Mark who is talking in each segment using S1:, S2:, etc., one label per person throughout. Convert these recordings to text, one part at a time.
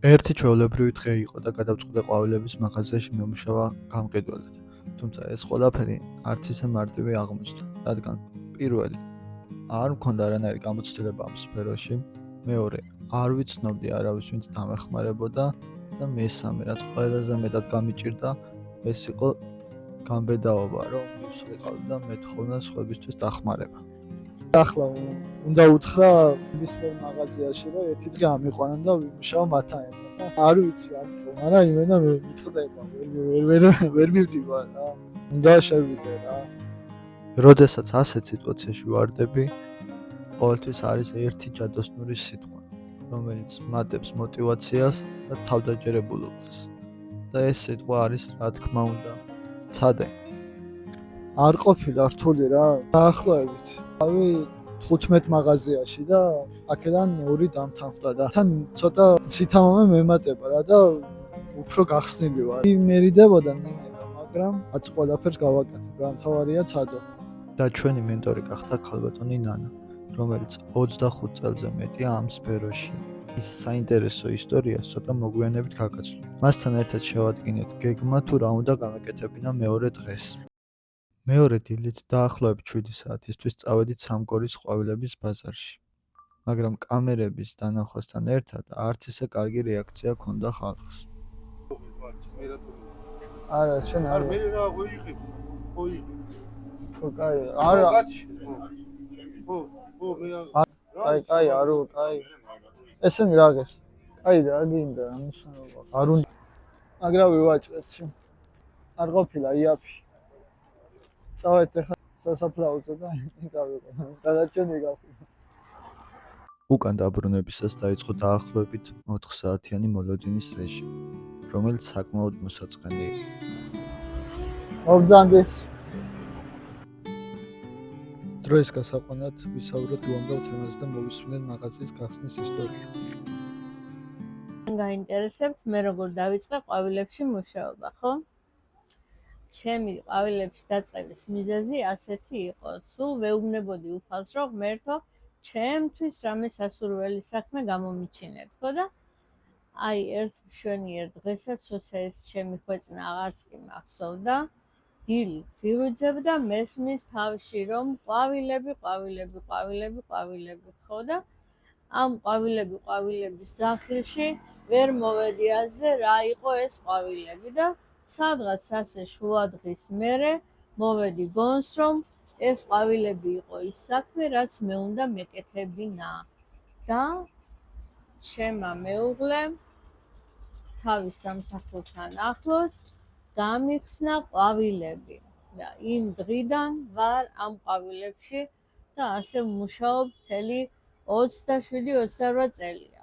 S1: ერთი ჩვეულებრივი დღე იყო და გადავწყვიტე ყვავილების მაღაზიაში მემუშავა გამყიდველად. თუმცა ეს ყველაფერი არც ისე მარტივი აღმოჩნდა, რადგან პირველი არ მქონდა არანაირი გამოცდილება ამ სფეროში, მეორე არ ვიცნობდი არავის ვინც დამეხმარებოდა და მესამე რაც ყველაზე მეტად გამიჭირდა ეს იყო გამბედაობა, რომ მივსულიყავი და მეთხოვნა სხვებისთვის დახმარება.
S2: ახლა უნდა უთხრა ბისმერ მაღაზიაში რომ ერთი დღე ამიყვანან და ვიმუშაო მათთან ერთად. არ ვიცი რატომ, მაგრამ იმენა მე მიტყდება, ვერ მივდივარ რა. უნდა შევიდე რა.
S1: როდესაც ასეთ სიტუაციაში ვარდები, ყოველთვის არის ერთი ჯადოსნური სიტყვა, რომელიც მატებს мотивაციას და თავდაჯერებულობას. და ეს სიტყვა არის, რა თქმა უნდა, ცადე.
S2: არ ყოფილა რთული რა. დაახლოებით. ავი 15 მაღაზიაში და აქედან ორი დამთანხმდა და თან ცოტა სითამამე მემატება რა და უფრო გახსნილი ვარ. მერიდებოდა ნინელა, მაგრამ აც ყველაფერს გავაკეთებ რა, მთავარია ცადო.
S1: და ჩვენი მენტორი გახდა ქალბატონი ნანა, რომელიც 25 წელზე მეტია ამ სფეროში. ის საინტერესო ისტორიას ცოტა მოგვიანებით გაგაცნობ. მასთან ერთად შევადგინეთ გეგმა თუ რა უნდა გამეკეთებინა მეორე დღეს. მეორე დილით დაახლოებით 7 საათისთვის წავედით სამგორის ყვავილების ბაზარში. მაგრამ კამერების დანახვასთან ერთად არც ისე კარგი რეაქცია ჰქონდა ხალხს.
S2: არა, შენ არ
S3: მე რა ვიღებ.
S2: ხო, კაი, არა.
S3: ხო, მე
S2: კაი, არო, კაი. ესენი რაღაც. კაი, რა გინდა, ამისაობა. არ უნდა. მაგრამ ვივაჭრეთ შენ. არ ყოფილა იაფი. წავედ ახლა სასაფლაოზე და იკავიყო. დანარჩენი გავხდი.
S1: უკან დაბრუნებისას დაიწყო დაახლოებით 4 საათიანი მოლოდინის რეჟიმი, რომელიც საკმაოდ მოსაწყენი იყო.
S2: მოგძანდეს. დროის გასაყვანად ვისაუბროთ უამრავ თემაზე და მოვისმინეთ მაღაზიის გახსნის ისტორია.
S4: გაინტერესებთ მე როგორ დავიწყე ყვავილებში მუშაობა, ხო? ჩემი ყვავილებში დაწყების მიზეზი ასეთი იყო. სულ ვეუბნებოდი უფალს, რომ ღმერთო, ჩემთვის რამე სასურველი საქმე გამომიჩინეთ, ხო და აი ერთ მშვენიერ დღესაც ეს ჩემი ხვეწნა აღარც კი მახსოვდა. დილით ვირუძებ და მესმის თავში, რომ ყვავილები, ხო და ამ ყვავილების ძახილში ვერ მოვედი აზზე რა იყო ეს ყვავილები და სადღაც ასე შუა დღის მერე მოვედი გონს, რომ ეს ყვავილები იყო ის საქმე, რაც მე უნდა მეკეთებინა და ჩემმა მეუღლემ თავის სამსახურთან ახლოს გამიხსნა ყვავილები და იმ დღიდან ვარ ამ ყვავილებში და ასე ვმუშაობ მთელი 27-28 წელია.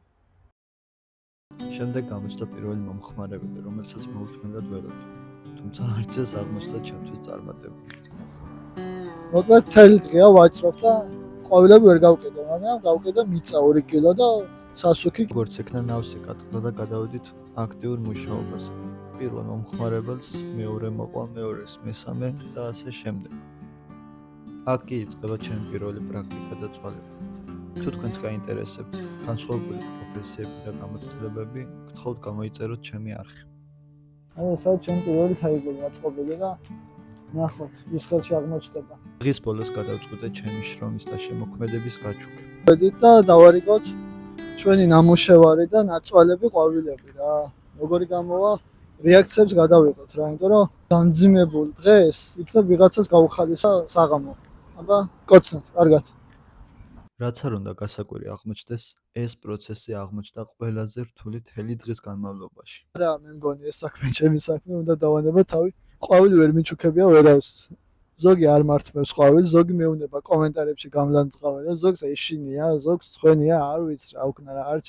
S1: შემდეგ გამოჩნდა პირველი მომხმარებელი, რომელსაც მოუთმენლად ველოდი, თუმცა არც ეს აღმოჩნდა ჩემთვის წარმატებული.
S2: მოკლედ მთელი დღეა ვაჭრობ და ყვავილები ვერ გავყიდე, მაგრამ გავყიდე მიწა 2 კილო და სასუქი.
S1: როგორც იქნა ნავსი გატყდა და გადავედით აქტიურ მუშაობაზე. პირველ მომხმარებელს მეორე მოყვა, მეორეს მესამე და ასე შემდეგ. აქ კი იწყება ჩემი პირველი პრაქტიკა და წვალება. თუ თქვენს გაინტერესებთ განსხვავებული პროფესიები და გამოცდილებები, გთხოვთ გამოიწეროთ ჩემი არხი.
S2: აი ესაა ჩემი პირველი თაიგული აწყობილი და ნახოთ, ის ხელში აღმოჩნდება.
S1: დღის ბოლოს გადავწყვიტე ჩემი შრომის და შემოქმედების გაჩუქება.
S2: ვედით და დავარიგოთ ჩვენი ნამუშევარი და ნაწვალები ყვავილები რა. როგორი გამოვა რეაქციებს გადავიღოთ რა, იმიტომ რომ დამძიმებულ დღეს იქნებ ვიღაცას გაუხალისა საღამო. აბა, კოცნეთ, კარგად.
S1: რაც არ უნდა გასაკვირი აღმოჩნდეს, ეს პროცესი აღმოჩნდა ყველაზე რთული მთელი დღის განმავლობაში.
S2: არა, მე მგონი ეს საქმე ჩემი საქმე უნდა დავანება თავი. ყვავილი ვერ მიჩუქებია ვერავს. ზოგი არ მართმევს ყვავილს, ზოგი მეუნება კომენტარებში გამლანძღავე და ზოგს ეშინია, ზოგს ცხენია, არ ვიცი რა უკნა რა არჩ.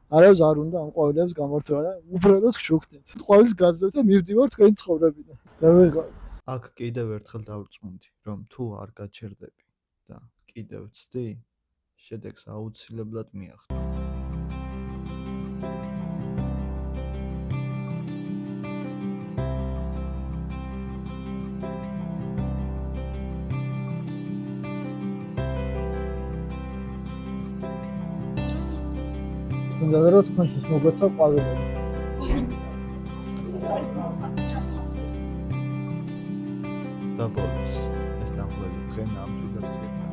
S2: არავის არ უნდა ამ ყვავილებს გამორთვა და უბრალოდ გშუქნით. ყვავილს გაძლევთ და მივდივართ თქვენი ცხოვრებიდან. დავიღალ.
S1: აქ კიდევ ერთხელ დავწმუნდი, რომ თუ არ გაჩერდები და კიდევ ვცდი, შედეგს აუცილებლად მიაღწევ.
S2: გქონდა რომ თქვენთვის მოგვეცა ყვავილები.
S1: და ბოლოს ეს დამღლელი დღე ნამდვილად ხდება.